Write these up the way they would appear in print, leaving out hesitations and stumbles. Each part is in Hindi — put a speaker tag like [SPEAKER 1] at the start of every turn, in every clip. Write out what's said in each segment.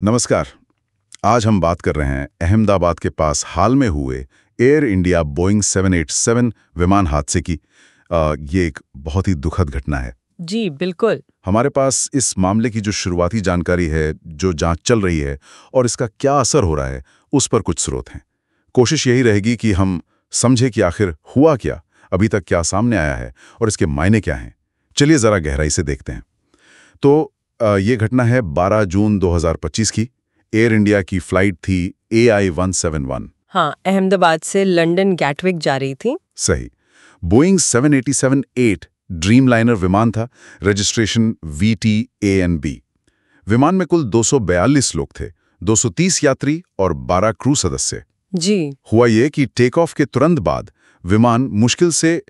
[SPEAKER 1] नमस्कार। आज हम बात कर रहे हैं अहमदाबाद के पास हाल में हुए एयर इंडिया बोइंग 787 विमान हादसे की। ये एक बहुत ही दुखद घटना है।
[SPEAKER 2] जी बिल्कुल।
[SPEAKER 1] हमारे पास इस मामले की जो शुरुआती जानकारी है, जो जांच चल रही है और इसका क्या असर हो रहा है, उस पर कुछ स्रोत हैं। कोशिश यही रहेगी कि हम समझे कि आखिर हुआ क्या, अभी तक क्या सामने आया है और इसके मायने क्या हैं। चलिए ज़रा गहराई से देखते हैं। तो ये घटना है 12 जून 2025 की। एयर इंडिया की फ्लाइट थी AI-171।
[SPEAKER 2] हाँ, अहमदाबाद से लंदन गैटविक जा रही थी।
[SPEAKER 1] सही। बोइंग 787-8 ड्रीमलाइनर विमान था, रजिस्ट्रेशन VTANB। विमान में कुल 242 लोग थे, 230 यात्री और 12 क्रू सदस्य।
[SPEAKER 2] जी।
[SPEAKER 1] हुआ ये कि टेक ऑफ के तुरंत बाद विमान मुश्किल से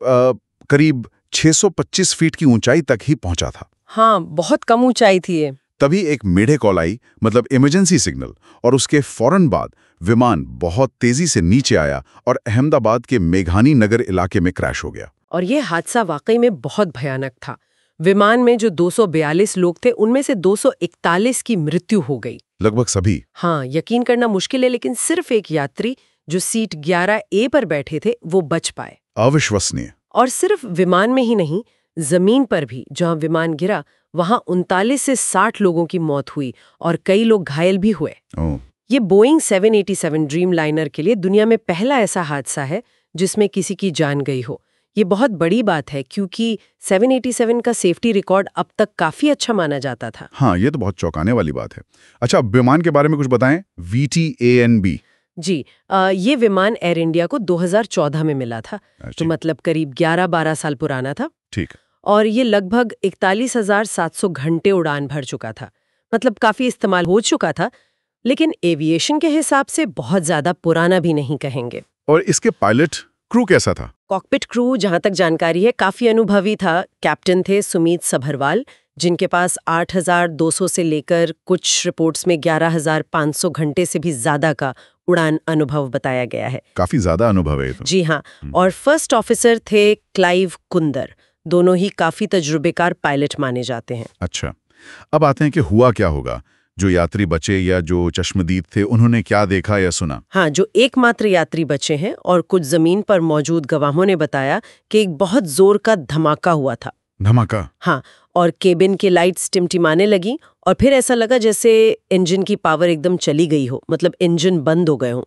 [SPEAKER 1] करीब 625 फीट की ऊंचाई तक ही पहुंचा था।
[SPEAKER 2] हाँ, बहुत कम ऊंचाई थी ये।
[SPEAKER 1] तभी एक मेढे कॉल आई, मतलब इमरजेंसी सिग्नल, और उसके फौरन बाद विमान बहुत तेजी से नीचे आया और अहमदाबाद के मेघानी नगर इलाके में क्रैश हो गया।
[SPEAKER 2] और ये हादसा वाकई में बहुत भयानक था। विमान में जो 242 लोग थे, उनमें से 241 की मृत्यु हो गई।
[SPEAKER 1] लगभग सभी।
[SPEAKER 2] हाँ, यकीन करना मुश्किल है, लेकिन सिर्फ एक यात्री जो सीट 11A पर बैठे थे, वो बच पाए।
[SPEAKER 1] अविश्वसनीय।
[SPEAKER 2] और सिर्फ विमान में ही नहीं, जमीन पर भी जहां विमान गिरा, वहां 39 से 60 लोगों की मौत हुई और कई लोग घायल भी हुए। ये बोइंग 787 ड्रीमलाइनर के लिए दुनिया में पहला ऐसा हादसा है जिसमें किसी की जान गई हो। ये बहुत बड़ी बात है, क्योंकि 787 का सेफ्टी रिकॉर्ड अब तक काफी अच्छा माना जाता था।
[SPEAKER 1] हाँ, ये तो बहुत चौंकाने वाली बात है। अच्छा, विमान के बारे में कुछ बताएं। VTANB।
[SPEAKER 2] जी, ये विमान एयर इंडिया को 2014 में मिला था, तो मतलब करीब 11-12 साल पुराना था।
[SPEAKER 1] ठीक।
[SPEAKER 2] और ये लगभग 41,700 घंटे उड़ान भर चुका था, मतलब काफी इस्तेमाल हो चुका था, लेकिन एविएशन के हिसाब से बहुत ज्यादा पुराना भी नहीं कहेंगे।
[SPEAKER 1] और इसके पायलट क्रू कैसा था?
[SPEAKER 2] कॉकपिट क्रू, जहां तक जानकारी है, काफी अनुभवी था। कैप्टन थे सुमीत सभरवाल, जिनके पास 8,200 से लेकर कुछ रिपोर्ट्स में 11,500 घंटे से भी ज्यादा का उड़ान अनुभव बताया गया है।
[SPEAKER 1] काफी ज्यादा अनुभव है तो।
[SPEAKER 2] जी हाँ। और फर्स्ट ऑफिसर थे क्लाइव कुंदर। दोनों ही काफी तजुर्बेकार पायलट माने जाते हैं।
[SPEAKER 1] अच्छा, अब आते हैं कि हुआ क्या होगा। जो यात्री बचे या जो चश्मदीद थे, उन्होंने क्या देखा या सुना?
[SPEAKER 2] हाँ, जो एकमात्र यात्री बचे हैं और कुछ जमीन पर मौजूद गवाहों ने बताया कि एक बहुत जोर का धमाका हुआ था।
[SPEAKER 1] धमाका?
[SPEAKER 2] हाँ, और केबिन की लाइट्स टिमटिमाने लगी और फिर ऐसा लगा जैसे इंजन की पावर एकदम चली गई हो, मतलब इंजन बंद हो गए हों।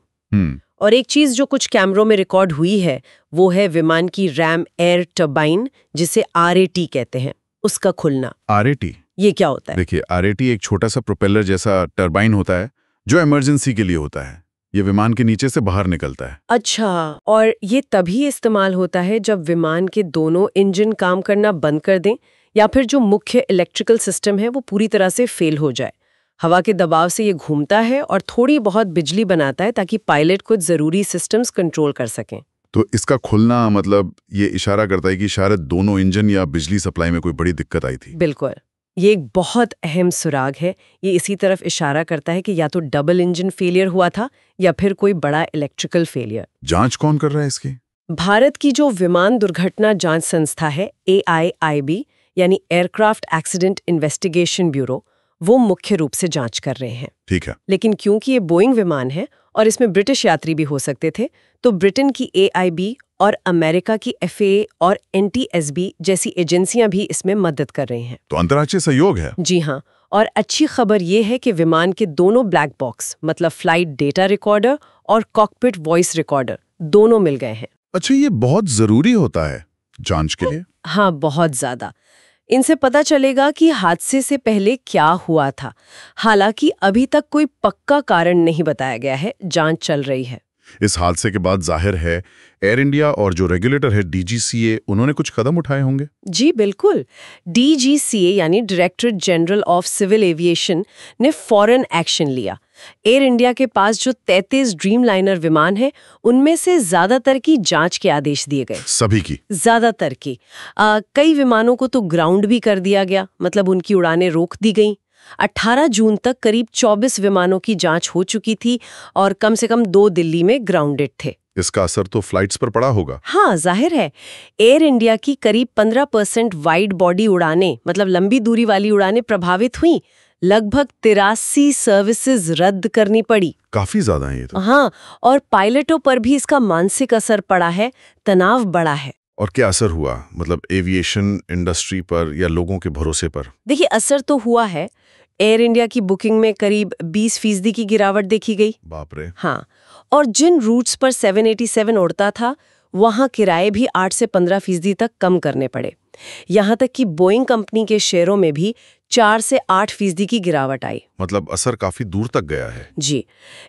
[SPEAKER 2] और एक चीज जो कुछ कैमरों में रिकॉर्ड हुई है, वो है विमान की रैम एयर टर्बाइन, जिसे RAT कहते हैं, उसका खुलना।
[SPEAKER 1] RAT?
[SPEAKER 2] ये क्या होता है?
[SPEAKER 1] देखिए, RAT एक छोटा सा प्रोपेलर जैसा टर्बाइन होता है जो इमरजेंसी के लिए होता है। ये विमान के नीचे से बाहर निकलता है।
[SPEAKER 2] अच्छा, और ये तभी इस्तेमाल होता है जब विमान के दोनों इंजन काम करना बंद कर दें या फिर जो मुख्य इलेक्ट्रिकल सिस्टम है वो पूरी तरह से फेल हो जाए। हवा के दबाव से ये घूमता है और थोड़ी बहुत बिजली बनाता है ताकि पायलट कुछ जरूरी सिस्टम्स कंट्रोल कर सकें।
[SPEAKER 1] तो इसका खुलना मतलब ये इशारा करता है कि शायद दोनों इंजन या बिजली सप्लाई में कोई बड़ी दिक्कत आई थी।
[SPEAKER 2] बिल्कुल, ये एक बहुत अहम सुराग है। ये इसी तरफ इशारा करता है कि या तो डबल इंजन फेलियर हुआ था या फिर कोई बड़ा इलेक्ट्रिकल फेलियर।
[SPEAKER 1] जांच कौन कर रहा है इसकी?
[SPEAKER 2] भारत की जो विमान दुर्घटना जांच संस्था है AIIB, यानी एयरक्राफ्ट एक्सीडेंट इन्वेस्टिगेशन ब्यूरो, वो मुख्य रूप से जांच कर रहे हैं।
[SPEAKER 1] ठीक है।
[SPEAKER 2] लेकिन क्योंकि ये बोइंग विमान है और इसमें ब्रिटिश यात्री भी हो सकते थे, तो ब्रिटेन की AIB और अमेरिका की FAA और NTSB जैसी एजेंसियां भी इसमें मदद कर रही हैं।
[SPEAKER 1] तो अंतर्राष्ट्रीय सहयोग है।
[SPEAKER 2] जी हाँ, और अच्छी खबर ये है कि विमान के दोनों ब्लैक बॉक्स, मतलब फ्लाइट डेटा रिकॉर्डर और कॉकपिट वॉइस रिकॉर्डर, दोनों मिल गए हैं।
[SPEAKER 1] अच्छा, ये बहुत जरूरी होता है जांच के लिए?
[SPEAKER 2] हाँ, बहुत ज्यादा। इनसे पता चलेगा कि हादसे से पहले क्या हुआ था। हालांकि अभी तक कोई पक्का कारण नहीं बताया गया है, जांच चल रही है।
[SPEAKER 1] इस हादसे के बाद जाहिर है एयर इंडिया और जो रेगुलेटर है DGCA, उन्होंने कुछ कदम उठाए होंगे।
[SPEAKER 2] जी बिल्कुल। DGCA यानी director general of civil aviation ने फौरन एक्शन लिया। एयर इंडिया के पास जो 33 ड्रीमलाइनर विमान है, उनमें से ज्यादातर की जांच के आदेश दिए गए।
[SPEAKER 1] सभी की?
[SPEAKER 2] ज्यादातर की। कई विमानों को तो ग्राउंड भी कर दिया गया, मतलब उनकी उड़ानें रोक दी गईं। 18 जून तक करीब 24 विमानों की जांच हो चुकी थी और कम से कम 2 दिल्ली में ग्राउंडेड थे।
[SPEAKER 1] इसका असर तो फ्लाइट्स पर पड़ा होगा।
[SPEAKER 2] हाँ, जाहिर है। एयर इंडिया की करीब 15% वाइड बॉडी उड़ानें, मतलब लंबी दूरी वाली उड़ानें प्रभावित हुई, लगभग 83 सर्विसेज रद्द करनी पड़ी।
[SPEAKER 1] काफी ज्यादा है ये तो।
[SPEAKER 2] हाँ, और पायलटों पर भी इसका मानसिक असर पड़ा है, तनाव बढ़ा है।
[SPEAKER 1] और क्या असर हुआ, मतलब एविएशन इंडस्ट्री पर या लोगों के भरोसे पर?
[SPEAKER 2] देखिए, असर तो हुआ है। एयर इंडिया की बुकिंग में करीब 20% की गिरावट देखी गई।
[SPEAKER 1] बाप रे।
[SPEAKER 2] हाँ, और जिन रूट्स पर 787 उड़ता था वहां किराए भी 8 से 15% तक कम करने पड़े। यहां तक कि बोइंग कंपनी के शेयरों में भी 4 से 8% की गिरावट आई।
[SPEAKER 1] मतलब असर काफी दूर तक गया है।
[SPEAKER 2] जी,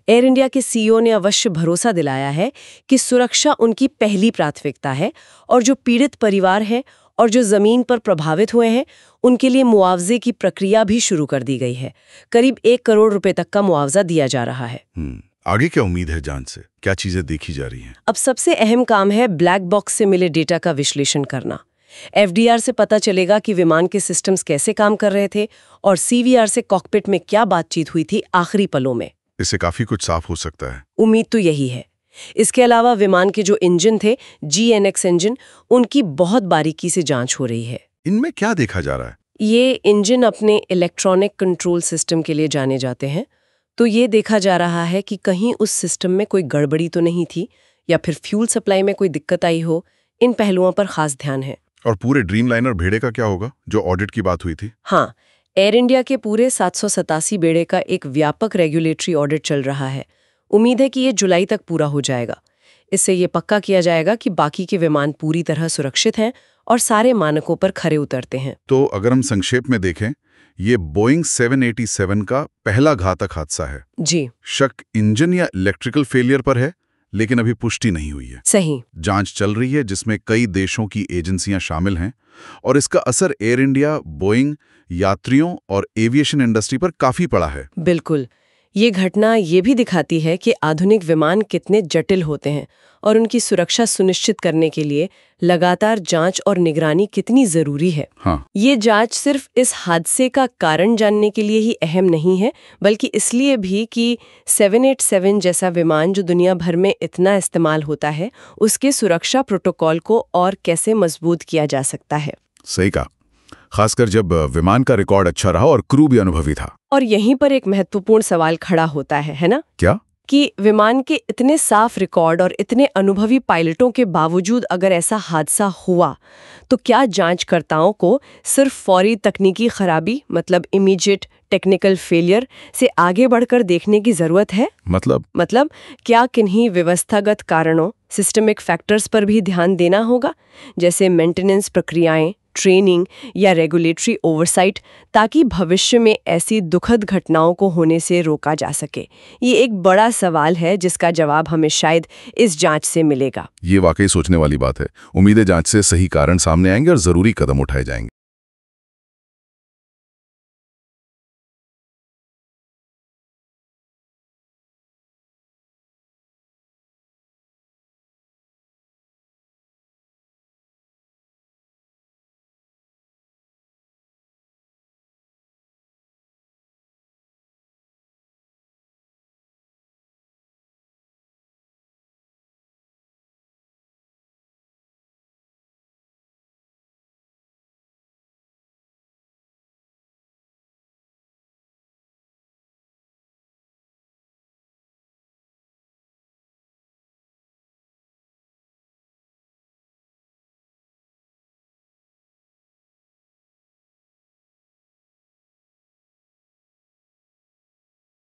[SPEAKER 2] एयर इंडिया के सीईओ ने अवश्य भरोसा दिलाया है कि सुरक्षा उनकी पहली प्राथमिकता है और जो पीड़ित परिवार हैं और जो जमीन पर प्रभावित हुए हैं उनके लिए मुआवजे की प्रक्रिया भी शुरू कर दी गई है। करीब 1 करोड़ रुपए तक का मुआवजा दिया जा रहा है।
[SPEAKER 1] आगे क्या उम्मीद है जांच से? क्या चीजें देखी जा रही हैं?
[SPEAKER 2] अब सबसे अहम काम है ब्लैक बॉक्स से मिले डेटा का विश्लेषण करना। एफडीआर से पता चलेगा कि विमान के सिस्टम्स कैसे काम कर रहे थे और सीवीआर से कॉकपिट में क्या बातचीत हुई थी आखिरी पलों में।
[SPEAKER 1] इससे काफी कुछ साफ हो सकता है।
[SPEAKER 2] उम्मीद तो यही है। इसके अलावा विमान के जो इंजन थे, GNX इंजन, उनकी बहुत बारीकी से जांच हो रही है।
[SPEAKER 1] इनमें क्या देखा जा रहा है?
[SPEAKER 2] ये इंजन अपने इलेक्ट्रॉनिक कंट्रोल सिस्टम के लिए जाने जाते हैं, तो ये देखा जा रहा है कि कहीं उस सिस्टम में कोई गड़बड़ी तो नहीं थी या फिर फ्यूल सप्लाई में कोई दिक्कत आई हो। इन पहलुओं पर खास ध्यान है।
[SPEAKER 1] और पूरे ड्रीमलाइनर बेड़े का क्या होगा, जो ऑडिट की बात हुई थी?
[SPEAKER 2] हाँ, एयर इंडिया के पूरे 787 बेड़े का एक व्यापक रेगुलेटरी ऑडिट चल रहा है। उम्मीद है कि ये जुलाई तक पूरा हो जाएगा। इससे ये पक्का किया जाएगा कि बाकी के विमान पूरी तरह सुरक्षित हैं और सारे मानकों पर खरे उतरते हैं।
[SPEAKER 1] तो अगर हम संक्षेप में देखें, ये बोइंग 787 का पहला घातक हादसा है।
[SPEAKER 2] जी,
[SPEAKER 1] शक इंजन या इलेक्ट्रिकल फेलियर पर है, लेकिन अभी पुष्टि नहीं हुई है।
[SPEAKER 2] सही।
[SPEAKER 1] जांच चल रही है जिसमें कई देशों की एजेंसियां शामिल हैं और इसका असर एयर इंडिया, बोइंग, यात्रियों और एविएशन इंडस्ट्री पर काफी पड़ा है।
[SPEAKER 2] बिल्कुल। ये घटना ये भी दिखाती है कि आधुनिक विमान कितने जटिल होते हैं और उनकी सुरक्षा सुनिश्चित करने के लिए लगातार जांच और निगरानी कितनी जरूरी है।
[SPEAKER 1] हाँ।
[SPEAKER 2] ये जांच सिर्फ इस हादसे का कारण जानने के लिए ही अहम नहीं है, बल्कि इसलिए भी कि 787 जैसा विमान जो दुनिया भर में इतना इस्तेमाल होता है, उसके सुरक्षा प्रोटोकॉल को और कैसे मजबूत किया जा सकता है।
[SPEAKER 1] सही कहा, खासकर जब विमान का रिकॉर्ड अच्छा रहा और क्रू भी अनुभवी था।
[SPEAKER 2] और यहीं पर एक महत्वपूर्ण सवाल खड़ा होता है ना?
[SPEAKER 1] क्या? कि
[SPEAKER 2] विमान के इतने साफ रिकॉर्ड और इतने अनुभवी पायलटों के बावजूद अगर ऐसा हादसा हुआ, तो क्या जांचकर्ताओं को सिर्फ फौरी तकनीकी खराबी, मतलब इमीडिएट टेक्निकल फेलियर, से आगे बढ़कर देखने की जरूरत है? मतलब क्या किन्हीं व्यवस्थागत कारणों, सिस्टमिक फैक्टर्स पर भी ध्यान देना होगा, जैसे मेंटेनेंस प्रक्रियाएं, ट्रेनिंग या रेगुलेटरी ओवरसाइट, ताकि भविष्य में ऐसी दुखद घटनाओं को होने से रोका जा सके? ये एक बड़ा सवाल है जिसका जवाब हमें शायद इस जांच से मिलेगा।
[SPEAKER 1] ये वाकई सोचने वाली बात है। उम्मीद है जांच से सही कारण सामने आएंगे और जरूरी कदम उठाए जाएंगे।